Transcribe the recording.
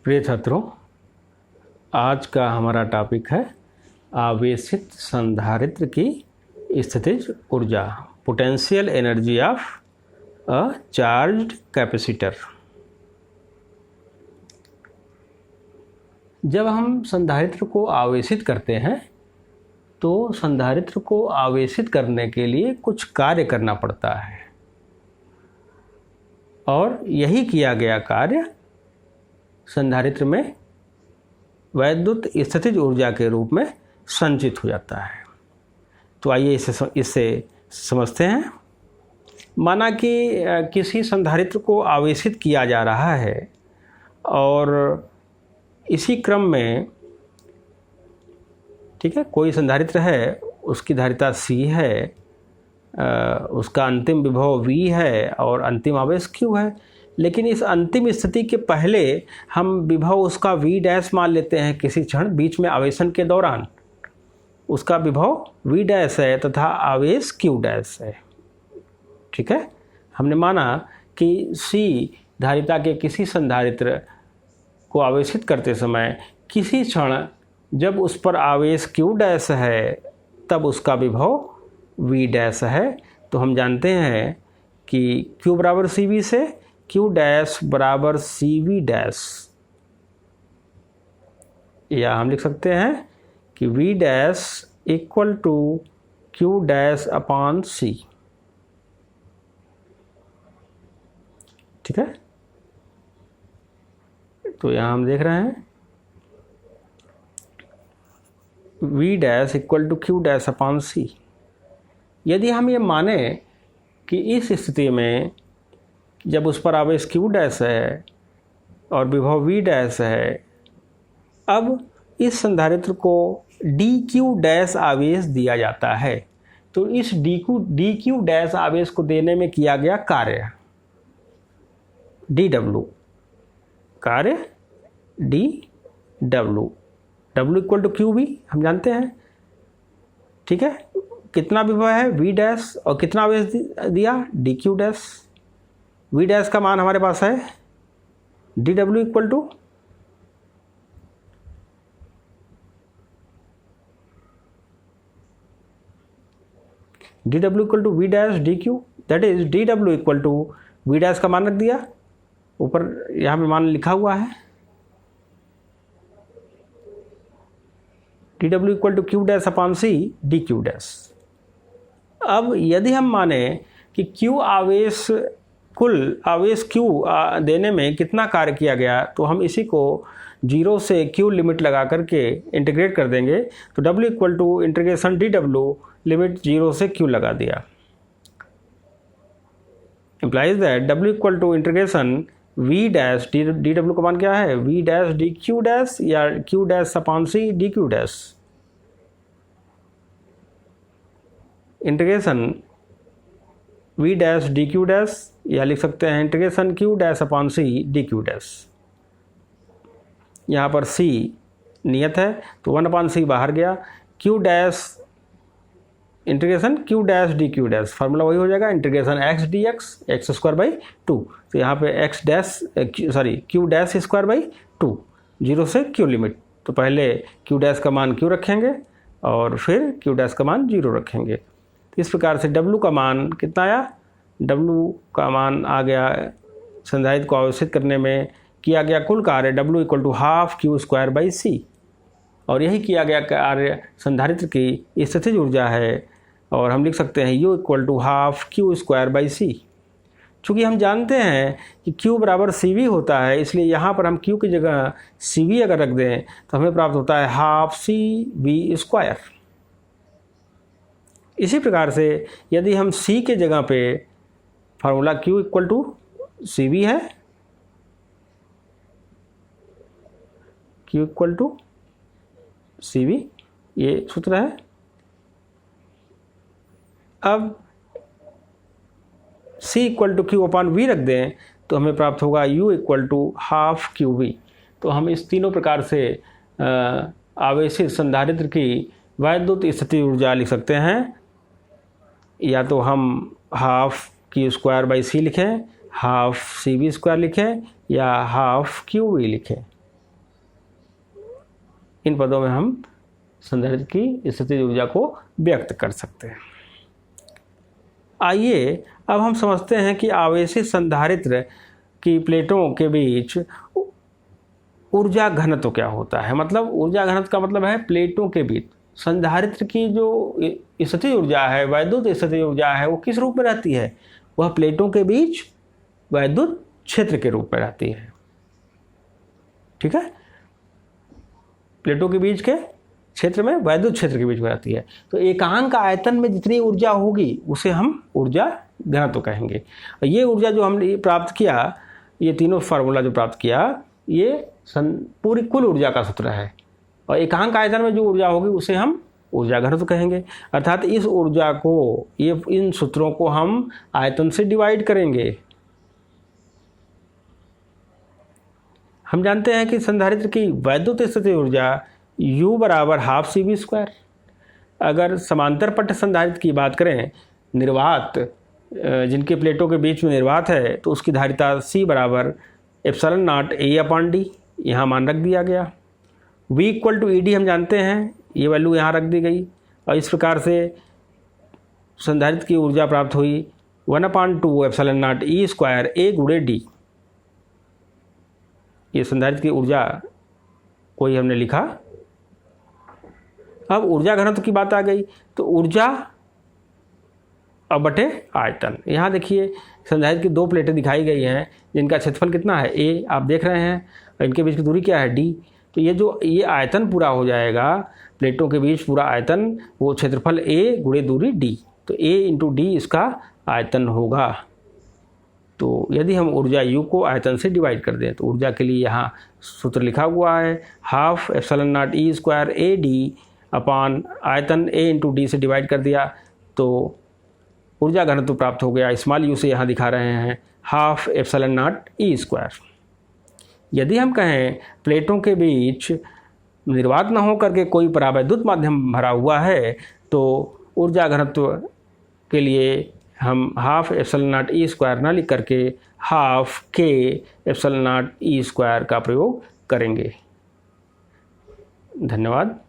प्रिय छात्रों, आज का हमारा टॉपिक है आवेशित संधारित्र की स्थितिज ऊर्जा, potential energy of a charged capacitor. जब हम संधारित्र को आवेशित करते हैं तो संधारित्र को आवेशित करने के लिए कुछ कार्य करना पड़ता है और यही किया गया कार्य संधारित्र में वैद्युत स्थितिज ऊर्जा के रूप में संचित हो जाता है। तो आइए इससे समझते हैं। माना कि किसी संधारित्र को आवेशित किया जा रहा है और इसी क्रम में, ठीक है, कोई संधारित्र है, उसकी धारिता C है, उसका अंतिम विभव V है और अंतिम आवेश Q है। लेकिन इस अंतिम स्थिति के पहले हम विभव उसका V' मान लेते हैं। किसी क्षण बीच में आवेशन के दौरान उसका विभव V' है तथा आवेश Q' है। ठीक है, हमने माना कि C धारिता के किसी संधारित्र को आवेशित करते समय किसी क्षण जब उस पर आवेश Q' है तब उसका विभव V' है। तो हम जानते हैं कि Q बराबर CV से Q' बराबर CV', या हम लिख सकते हैं कि V' equal to Q' upon C। ठीक है, तो यहाँ हम देख रहे हैं V' equal to Q' upon C। यदि हम ये माने कि इस स्थिति में जब उस पर आवेश Q' है और विभव V' है, अब इस संधारित्र को dQ' आवेश दिया जाता है। तो इस dQ' आवेश को देने में किया गया कार्य dW, कार्य dW, W equal to QV हम जानते हैं। ठीक है, कितना विभव है V' और कितना आवेश दिया dQ'। V' का मान हमारे पास है dW equal to V' dQ, that is dW equal to V' का मान रख दिया, ऊपर यहाँ पे मान लिखा हुआ है dW equal to Q' upon C dQ'। अब यदि हम माने कि Q आवेश, कुल आवेश Q देने में कितना कार्य किया गया, तो हम इसी को 0 से Q लिमिट लगा करके इंटीग्रेट कर देंगे। तो W equal to integration dW limit 0 से Q लगा दिया, implies that W equal to integration V' dW का मान क्या है V' dQ' या Q' upon C dQ'। Integration V' dQ' या लिख सकते हैं integration Q' upon C dQ'। यहाँ पर C नियत है तो 1 अपॉन C बाहर गया, Q' integration Q' dQ', formula वही हो जाएगा इंटीग्रेशन x dx x²/2। तो यहाँ पे Q'² 0 से Q लिमिट। तो पहले Q' का मान Q रखेंगे और फिर Q' का मान 0 रखेंगे। तो इस प्रकार से W का मान कितना आया, W का मान आ गया, संधारित्र को आवेशित करने में किया गया कुल कार्य W equal to half Q²/C, और यही किया गया कार्य संधारित्र की स्थितिज ऊर्जा है। और हम लिख सकते हैं U equal to half Q²/C। चूँकि हम जानते हैं कि Q बराबर CV होता है, इसलिए यहाँ पर हम Q की जगह CV अगर रख दें तो हमें प्राप्त होता है हाफ CV²। इसी प्रकार से यदि हम C के जगह पे formula Q equal to CV है, Q इक्वल टू CV, ये सूत्र है। अब C equal to Q upon V रख दें तो हमें प्राप्त होगा U equal to half QV। तो हम इस तीनों प्रकार से आवेशित संधारित्र की वैद्युत स्थितिज ऊर्जा लिख सकते हैं। या तो हम हाफ Q²/C लिखें, हाफ CV² लिखें या हाफ QV लिखें। इन पदों में हम संधारित्र की स्थितिज ऊर्जा को व्यक्त कर सकते हैं। आइए अब हम समझते हैं कि आवेशित संधारित्र की प्लेटों के बीच ऊर्जा घनत्व क्या होता है। मतलब ऊर्जा घनत्व का मतलब है प्लेटों के बीच संधारित्र की जो स्थितिज ऊर्जा है, वैद्युत स्थितिज ऊर्जा है, वो किस रूप में रहती है? वह प्लेटों के बीच वैद्युत क्षेत्र के रूप में रहती है। ठीक है, प्लेटों के बीच के क्षेत्र में वैद्युत क्षेत्र के बीच में रहती है। तो एकांक आयतन में जितनी ऊर्जा होगी उसे हम ऊर्जा घनत्व कहेंगे। और ये ऊर्जा जो हमने प्राप्त किया, ये तीनों फार्मूला जो प्राप्त किया, ये पूरी कुल ऊर्जा का सूत्र है। और एकांक आयतन में जो ऊर्जा होगी उसे हम ऊर्जा घनत्व कहेंगे। अर्थात इस ऊर्जा को, ये इन सूत्रों को हम आयतन से डिवाइड करेंगे। हम जानते हैं कि संधारित्र की वैद्युत स्थितिज ऊर्जा U बराबर हाफ CV²। अगर समांतर पट्ट संधारित्र की बात करें, निर्वात जिनके प्लेटों के बीच में निर्वात है, तो उसकी धारिता C बराबर ε0 A/D, यहाँ मान रख दिया गया। V इक्वल टू ED हम जानते हैं, ये वैल्यू यहाँ रख दी गई। और इस प्रकार से संधारित्र की ऊर्जा प्राप्त हुई 1/2 ε0 E² A × D। ये संधारित्र की ऊर्जा को ही हमने लिखा। अब ऊर्जा घनत्व की बात आ गई, तो ऊर्जा अब बटे आयतन। यहाँ देखिए संधारित्र की दो प्लेटें दिखाई गई हैं जिनका क्षेत्रफल कितना है, A आप देख रहे हैं, और इनके बीच की दूरी क्या है, D। तो ये आयतन पूरा हो जाएगा, प्लेटों के बीच पूरा आयतन, वो क्षेत्रफल A × दूरी D। तो A × D इसका आयतन होगा। तो यदि हम ऊर्जा U को आयतन से डिवाइड कर दें, तो ऊर्जा के लिए यहाँ सूत्र लिखा हुआ है, हाफ ε0 E² AD अपान आयतन A × D से डिवाइड कर दिया, तो ऊर्जा घनत्व प्राप्त हो गया। स्मॉल u से यहाँ दिखा रहे हैं हाफ ε0 E²। यदि हम कहें प्लेटों के बीच निर्वात न हो करके कोई परावैद्युत माध्यम भरा हुआ है, तो ऊर्जा घनत्व के लिए हम हाफ ε0 E² न लिख करके हाफ k ε0 E² का प्रयोग करेंगे। धन्यवाद।